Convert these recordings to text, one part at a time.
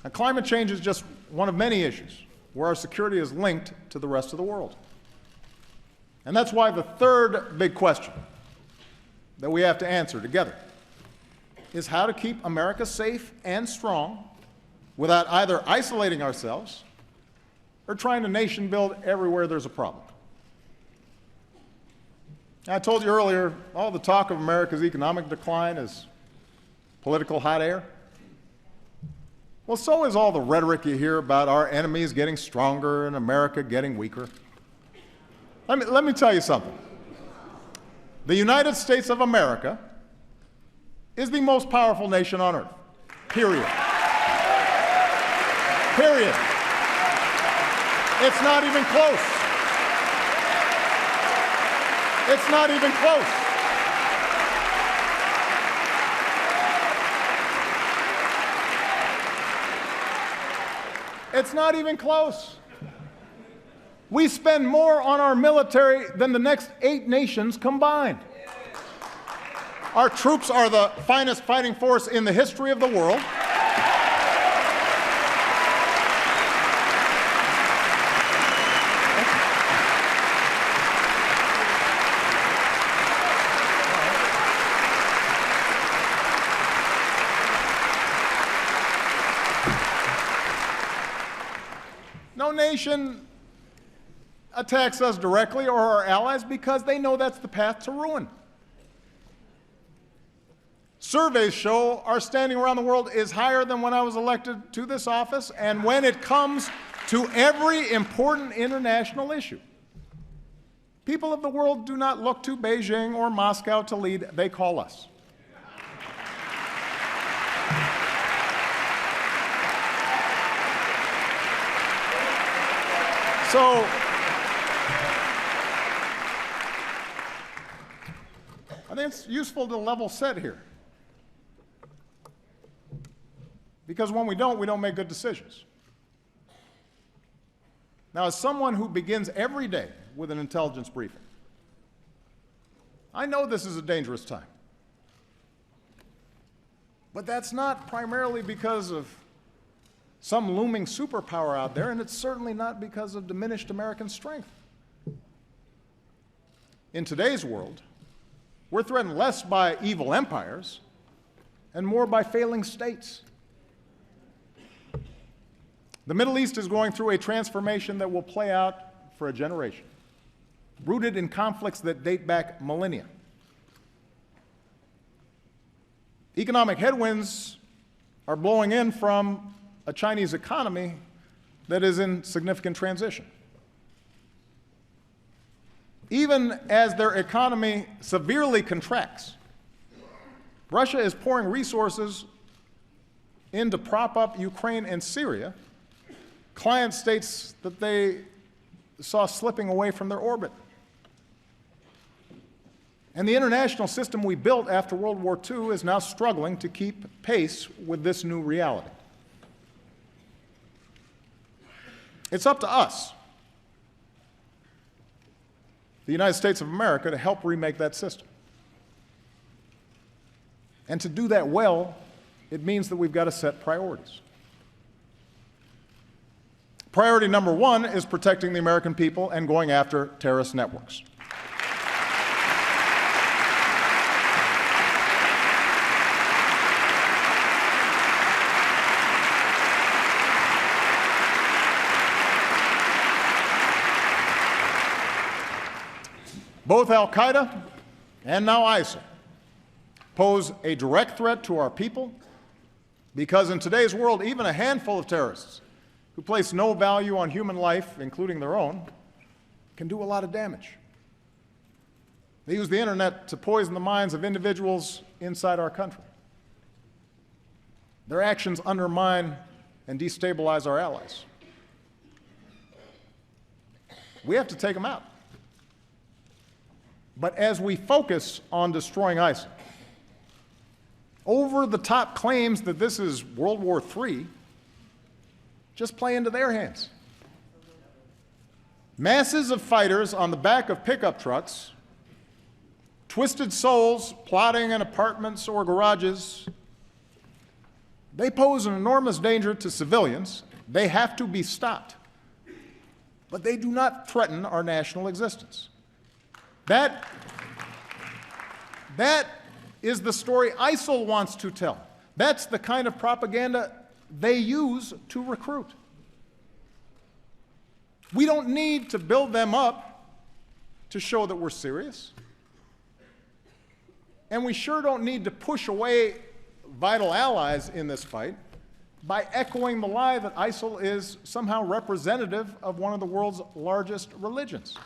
Now, climate change is just one of many issues where our security is linked to the rest of the world. And that's why the third big question that we have to answer together is how to keep America safe and strong without either isolating ourselves or trying to nation build everywhere there's a problem. I told you earlier, all the talk of America's economic decline is political hot air. Well, so is all the rhetoric you hear about our enemies getting stronger and America getting weaker. Let me tell you something. The United States of America is the most powerful nation on earth, period. Period. It's not even close. It's not even close. It's not even close. We spend more on our military than the next 8 nations combined. Our troops are the finest fighting force in the history of the world. No nation attacks us directly or our allies because they know that's the path to ruin. Surveys show our standing around the world is higher than when I was elected to this office, and when it comes to every important international issue, people of the world do not look to Beijing or Moscow to lead, they call us. So, I think it's useful to level set here. Because when we don't make good decisions. Now, as someone who begins every day with an intelligence briefing, I know this is a dangerous time. But that's not primarily because of some looming superpower out there, and it's certainly not because of diminished American strength. In today's world, we're threatened less by evil empires and more by failing states. The Middle East is going through a transformation that will play out for a generation, rooted in conflicts that date back millennia. Economic headwinds are blowing in from a Chinese economy that is in significant transition. Even as their economy severely contracts, Russia is pouring resources in to prop up Ukraine and Syria, client states that they saw slipping away from their orbit. And the international system we built after World War II is now struggling to keep pace with this new reality. It's up to us, the United States of America, to help remake that system. And to do that well, it means that we've got to set priorities. Priority number 1 is protecting the American people and going after terrorist networks. Both al-Qaeda and now ISIL pose a direct threat to our people because in today's world, even a handful of terrorists who place no value on human life, including their own, can do a lot of damage. They use the internet to poison the minds of individuals inside our country. Their actions undermine and destabilize our allies. We have to take them out. But as we focus on destroying ISIL, over-the-top claims that this is World War III just play into their hands. Masses of fighters on the back of pickup trucks, twisted souls plotting in apartments or garages, They pose an enormous danger to civilians. They have to be stopped. But they do not threaten our national existence. That is the story ISIL wants to tell. That's the kind of propaganda they use to recruit. We don't need to build them up to show that we're serious. And we sure don't need to push away vital allies in this fight by echoing the lie that ISIL is somehow representative of one of the world's largest religions.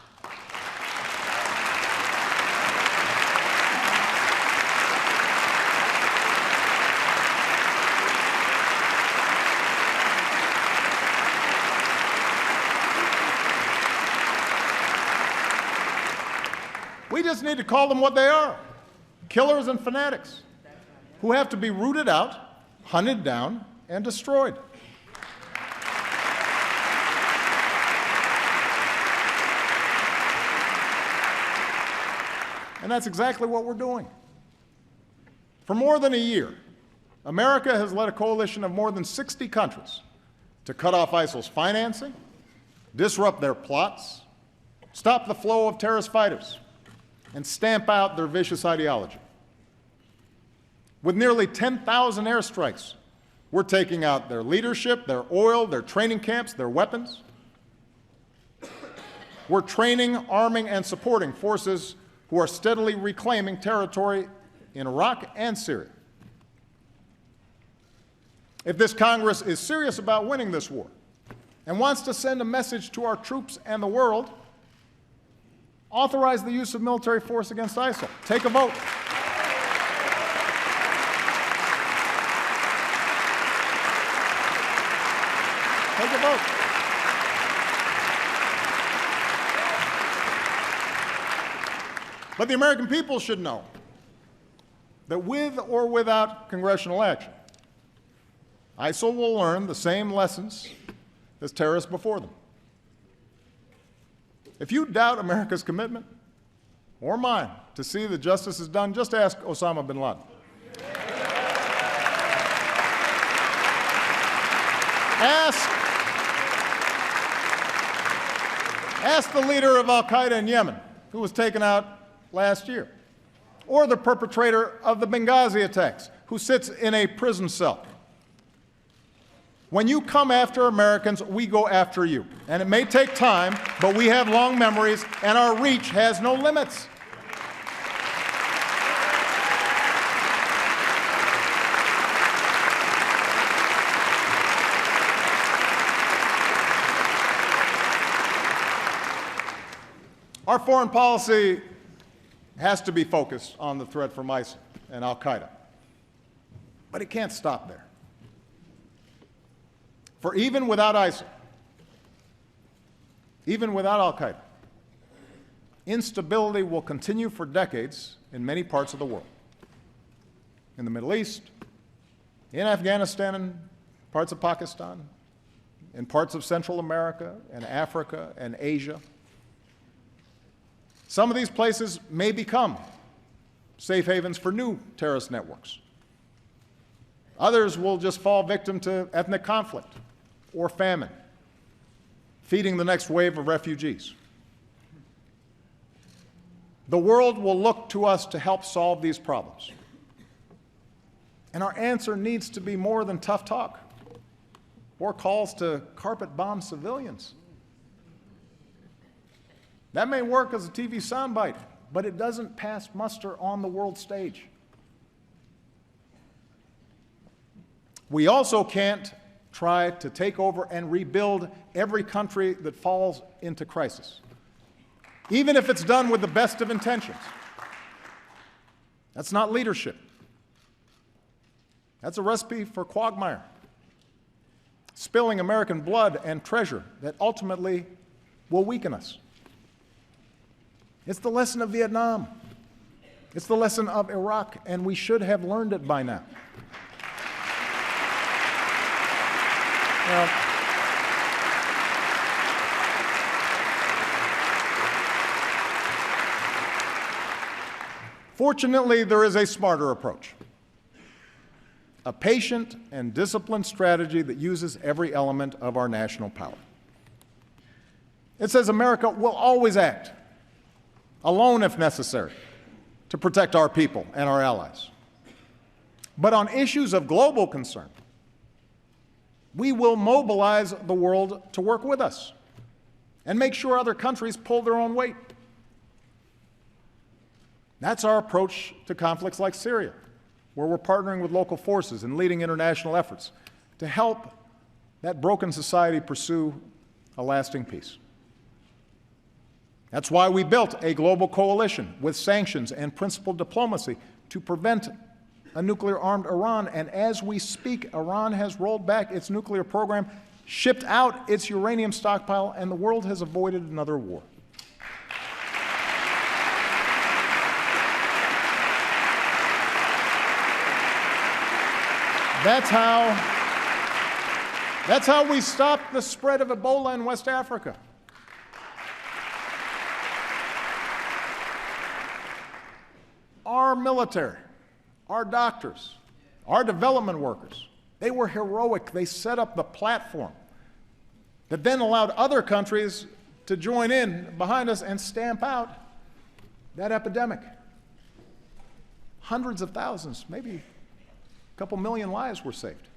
We just need to call them what they are, killers and fanatics who have to be rooted out, hunted down, and destroyed. And that's exactly what we're doing. For more than a year, America has led a coalition of more than 60 countries to cut off ISIL's financing, disrupt their plots, stop the flow of terrorist fighters, and stamp out their vicious ideology. With nearly 10,000 airstrikes, we're taking out their leadership, their oil, their training camps, their weapons. We're training, arming, and supporting forces who are steadily reclaiming territory in Iraq and Syria. If this Congress is serious about winning this war and wants to send a message to our troops and the world, authorize the use of military force against ISIL. Take a vote. Take a vote. But the American people should know that with or without congressional action, ISIL will learn the same lessons as terrorists before them. If you doubt America's commitment, or mine, to see that justice is done, just ask Osama bin Laden. Ask the leader of al-Qaeda in Yemen, who was taken out last year, or the perpetrator of the Benghazi attacks, who sits in a prison cell. When you come after Americans, we go after you. And it may take time, but we have long memories, and our reach has no limits. Our foreign policy has to be focused on the threat from ISIL and al-Qaeda. But it can't stop there. For even without ISIL, even without al-Qaeda, instability will continue for decades in many parts of the world. In the Middle East, in Afghanistan and parts of Pakistan, in parts of Central America and Africa and Asia. Some of these places may become safe havens for new terrorist networks. Others will just fall victim to ethnic conflict or famine, feeding the next wave of refugees. The world will look to us to help solve these problems. And our answer needs to be more than tough talk or calls to carpet bomb civilians. That may work as a TV soundbite, but it doesn't pass muster on the world stage. We also can't try to take over and rebuild every country that falls into crisis, even if it's done with the best of intentions. That's not leadership. That's a recipe for quagmire, spilling American blood and treasure that ultimately will weaken us. It's the lesson of Vietnam. It's the lesson of Iraq, and we should have learned it by now. Fortunately, there is a smarter approach a patient and disciplined strategy that uses every element of our national power. It says America will always act, alone if necessary, to protect our people and our allies. But on issues of global concern, we will mobilize the world to work with us and make sure other countries pull their own weight. That's our approach to conflicts like Syria, where we're partnering with local forces and leading international efforts to help that broken society pursue a lasting peace. That's why we built a global coalition with sanctions and principled diplomacy to prevent a nuclear-armed Iran. And as we speak, Iran has rolled back its nuclear program, shipped out its uranium stockpile, and the world has avoided another war. That's how we stopped the spread of Ebola in West Africa. Our military, our doctors, our development workers, they were heroic. They set up the platform that then allowed other countries to join in behind us and stamp out that epidemic. Hundreds of thousands, maybe a couple million lives were saved.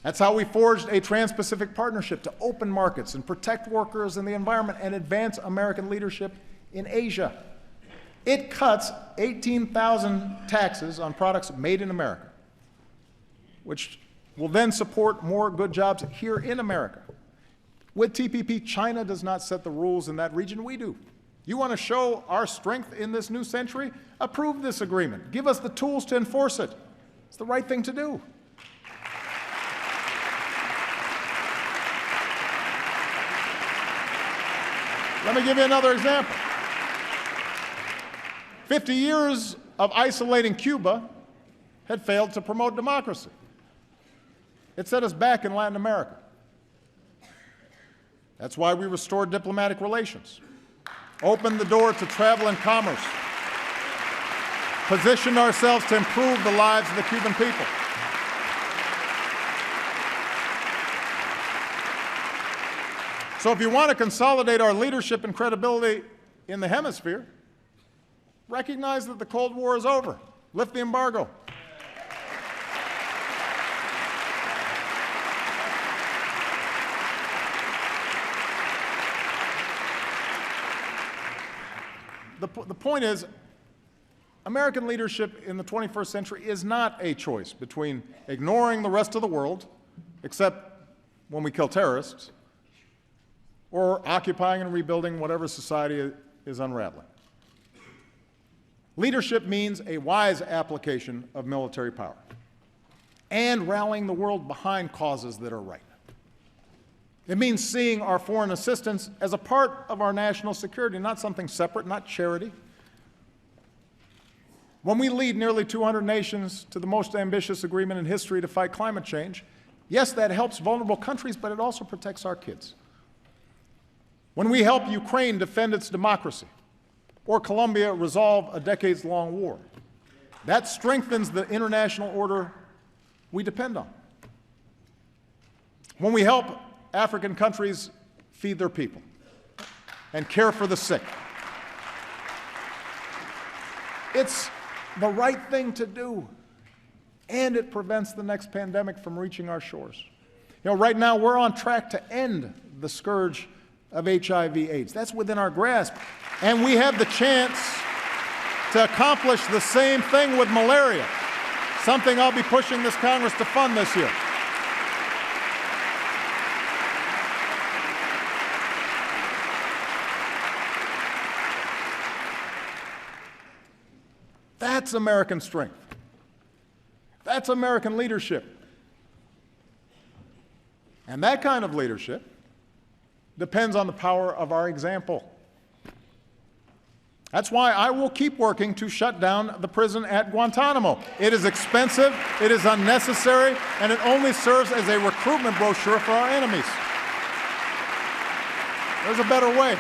That's how we forged a Trans-Pacific Partnership to open markets and protect workers and the environment and advance American leadership in Asia. It cuts 18,000 taxes on products made in America, which will then support more good jobs here in America. With TPP, China does not set the rules in that region, we do. You want to show our strength in this new century? Approve this agreement. Give us the tools to enforce it. It's the right thing to do. Let me give you another example. 50 years of isolating Cuba had failed to promote democracy. It set us back in Latin America. That's why we restored diplomatic relations, opened the door to travel and commerce, positioned ourselves to improve the lives of the Cuban people. So if you want to consolidate our leadership and credibility in the hemisphere, recognize that the Cold War is over. Lift the embargo. The point is, American leadership in the 21st century is not a choice between ignoring the rest of the world, except when we kill terrorists, or occupying and rebuilding whatever society is unraveling. Leadership means a wise application of military power and rallying the world behind causes that are right. It means seeing our foreign assistance as a part of our national security, not something separate, not charity. When we lead nearly 200 nations to the most ambitious agreement in history to fight climate change, yes, that helps vulnerable countries, but it also protects our kids. When we help Ukraine defend its democracy, or Colombia resolve a decades-long war, that strengthens the international order we depend on. When we help African countries feed their people and care for the sick, it's the right thing to do, and it prevents the next pandemic from reaching our shores. You know, right now we're on track to end the scourge of HIV/AIDS. That's within our grasp. And we have the chance to accomplish the same thing with malaria, something I'll be pushing this Congress to fund this year. That's American strength. That's American leadership. And that kind of leadership depends on the power of our example. That's why I will keep working to shut down the prison at Guantanamo. It is expensive, it is unnecessary, and it only serves as a recruitment brochure for our enemies. There's a better way.